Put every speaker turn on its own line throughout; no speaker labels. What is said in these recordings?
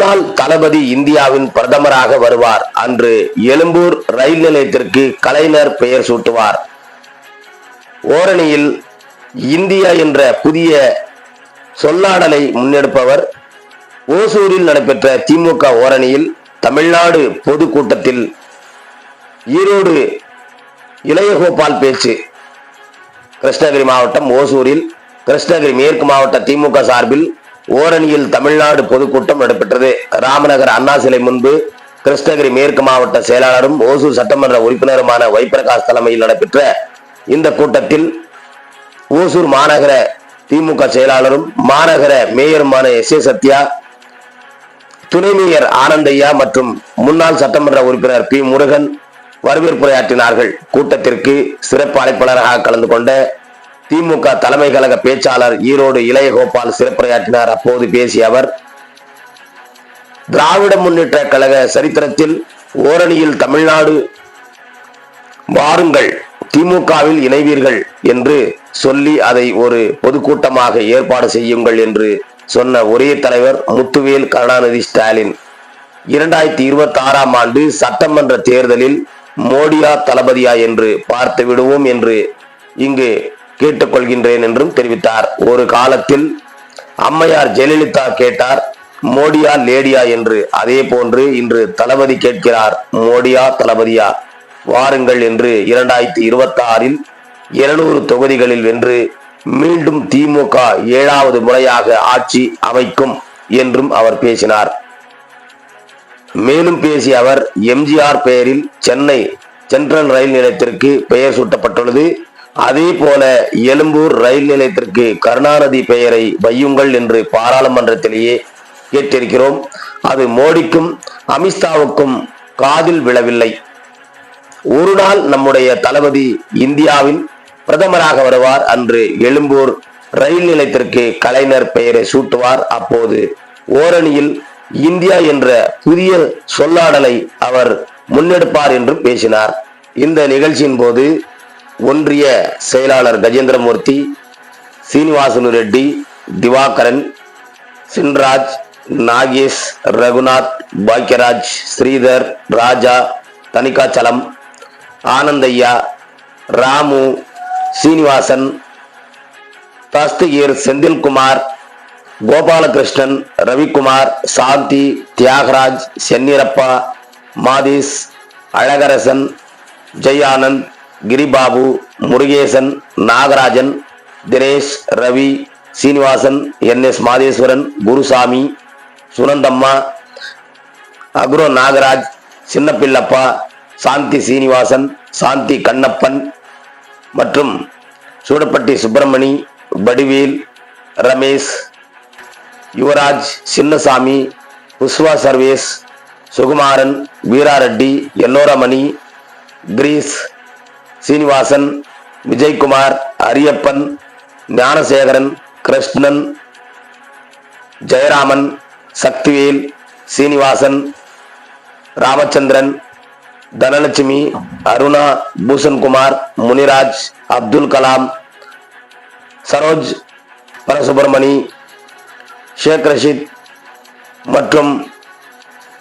நாள் தளபதி இந்தியாவின் பிரதமராக வருவார். அன்று எழும்பூர் ரயில் நிலையத்திற்கு கலைஞர் பெயர் சூட்டுவார். ஓரணியில் இந்தியா என்ற புதிய சொல்லாடலை முன்னெடுப்பவர். ஓசூரில் நடைபெற்ற திமுக ஓரணியில் தமிழ்நாடு பொதுக்கூட்டத்தில் ஈரோடு இளையகோபால் பேச்சு. கிருஷ்ணகிரி மாவட்டம் ஓசூரில் கிருஷ்ணகிரி மேற்கு மாவட்ட திமுக சார்பில் ஓரணியில் தமிழ்நாடு பொதுக்கூட்டம் நடைபெற்றது. ராமநகர் அண்ணா சிலை முன்பு கிருஷ்ணகிரி மேற்கு மாவட்ட செயலாளரும் ஓசூர் சட்டமன்ற உறுப்பினருமான வைப்பிரகாஷ் தலைமையில் நடைபெற்ற இந்த கூட்டத்தில் ஓசூர் மாநகர திமுக செயலாளரும் மாநகர மேயருமான எஸ். சத்யா, துணை மேயர் ஆனந்தையா மற்றும் முன்னாள் சட்டமன்ற உறுப்பினர் பி. முருகன் வரவேற்புரையாற்றினார்கள். கூட்டத்திற்கு சிறப்பு அழைப்பாளராக கலந்து கொண்ட திமுக தலைமை கழக பேச்சாளர் ஈரோடு இளையகோபால் சிறப்புரையாற்றினார். அப்போது பேசிய அவர், திராவிட முன்னேற்ற கழக சரித்திரத்தில் ஓரணியில் தமிழ்நாடு வாருங்கள், திமுகவில் இணைவீர்கள் என்று சொல்லி அதை ஒரு பொதுக்கூட்டமாக ஏற்பாடு செய்யுங்கள் என்று சொன்ன ஒரே தலைவர் முத்துவேல் கருணாநிதி ஸ்டாலின். 2026ஆம் ஆண்டு சட்டமன்ற தேர்தலில் மோடியா தளபதியா என்று பார்த்து விடுவோம் என்று இங்கு கேட்டுக்கொள்கின்றேன் என்றும் தெரிவித்தார். ஒரு காலத்தில் அம்மையார் ஜெயலலிதா கேட்டார் மோடியா லேடியா என்று. அதே போன்று இன்று தளபதி கேட்கிறார் மோடியா தளபதியா, வாருங்கள் என்று. 2026இல் 200 தொகுதிகளில் வென்று மீண்டும் திமுக 7வது முறையாக ஆட்சி அமைக்கும் என்றும் அவர் பேசினார். மேலும் பேசிய அவர், எம்ஜிஆர் பெயரில் சென்னை சென்ட்ரல் ரயில் நிலையத்திற்கு பெயர் சூட்டப்பட்டுள்ளது. அதே போல எழும்பூர் ரயில் நிலையத்திற்கு கருணாநிதி பெயரை வையுங்கள் என்று பாராளுமன்றத்திலேயே கேட்டிருக்கிறோம். அது மோடிக்கும் அமித்ஷாவுக்கும் காதில் விழவில்லை. ஒரு நாள் நம்முடைய தளபதி இந்தியாவின் பிரதமராக வருவார். அன்று எழும்பூர் ரயில் நிலையத்திற்கு கலைஞர் பெயரை சூட்டுவார். அப்போது ஓரணியில் இந்தியா என்ற புதிய சொல்லாடலை அவர் முன்னெடுப்பார் என்று பேசினார். இந்த நிகழ்ச்சியின் போது ஒன்றிய செயலாளர் கஜேந்திரமூர்த்தி, சீனிவாசனு ரெட்டி, திவாகரன், சின்ராஜ், நாகேஷ், ரகுநாத், பாக்யராஜ், ஸ்ரீதர், ராஜா, தனிகாச்சலம், ஆனந்தையா, ராமு, சீனிவாசன், தஸ்தகீர், செந்தில்குமார், கோபாலகிருஷ்ணன், ரவிக்குமார், சாந்தி, தியாகராஜ், சென்னிரப்பா, மாதீஸ், அழகரசன், ஜெயானந்த், கிரிபாபு, முருகேசன், நாகராஜன், தினேஷ், ரவி, சீனிவாசன், NS மாதேஸ்வரன், குருசாமி, சுனந்தம்மா, அக்ரோ நாகராஜ், சின்னப்பிள்ளப்பா, சாந்தி சீனிவாசன், சாந்தி கண்ணப்பன் மற்றும் சூடப்பட்டி சுப்பிரமணி, வடிவேல், ரமேஷ், யுவராஜ், சின்னசாமி, புஷ்வா சர்வேஸ், சுகுமாரன், வீராரெட்டி, எல்லோரமணி, கிரீஸ், சீனிவாசன், விஜய்குமார், அரியப்பன், ஞானசேகரன், கிருஷ்ணன், ஜெயராமன், சக்திவேல், சீனிவாசன், ராமச்சந்திரன், தனலட்சுமி, அருணா, பூஷன்குமார், முனிராஜ், அப்துல் கலாம், சரோஜ் பரசுப்பிரமணி, ஷேக் ரஷீத் மற்றும்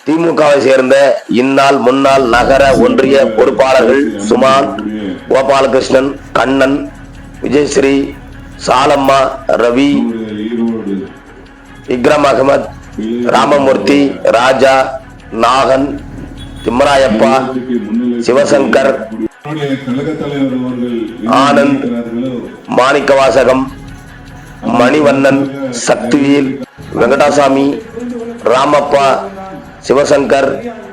திமுகவை சேர்ந்த இந்நாள் முன்னாள் நகர ஒன்றிய பொறுப்பாளர்கள் சுமான், கோபாலகிருஷ்ணன், கண்ணன், விஜயஸ்ரீ, சாலம்மா, ரவி, இக்ரம் அகமது, ராமமூர்த்தி, ராஜா, நாகன், திம்மராயப்பா, சிவசங்கர், ஆனந்த், மாணிக்கவாசகம், மணிவண்ணன், சக்திவேல், வெங்கடாசாமி, ராமப்பா, சிவசங்கர்,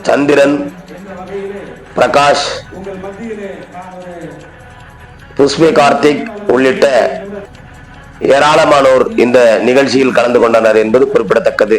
சந்திரன், பிரகாஷ், புஷ்பே கார்த்திக் உள்ளிட்ட ஏராளமானோர் இந்த நிகழ்ச்சியில் கலந்து கொண்டனர் என்பது குறிப்பிடத்தக்கது.